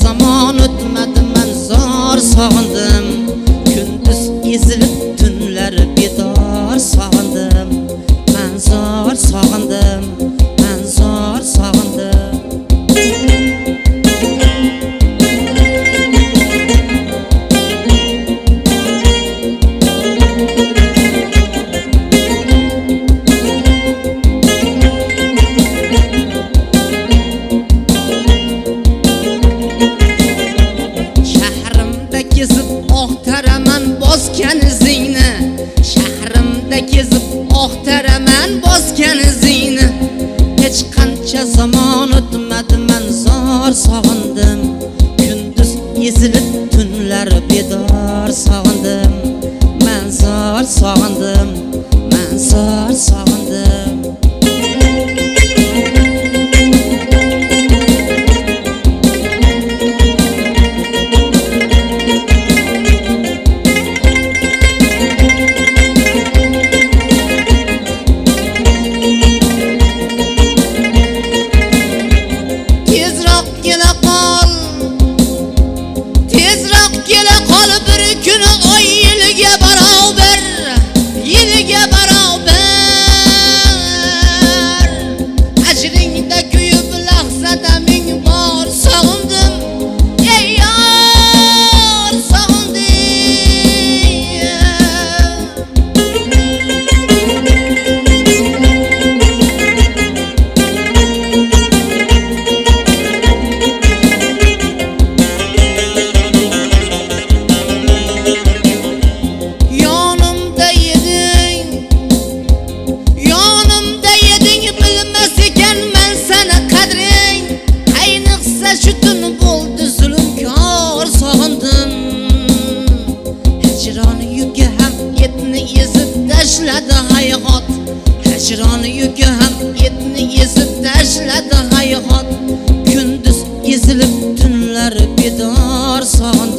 zaman o'tmadi, men zor sog'indim. Kunduz ezilib tunlar bedor sog'indim. Men zor sog'indim, men zor sog'indim. Bosgan izingni, shahrimda kezib oqtaraman bosgan izingni. Hech qancha zaman o'tmadi, men zor sog'indim. Kunduz ezilib tunlar bedor sog'indim. Men zor sog'indim, men zor sog'indim. Tashladi hayot, hijron yuki ham etni ezib tashladi hayot. Kunduz ezilib tunlar bedor sog'indim.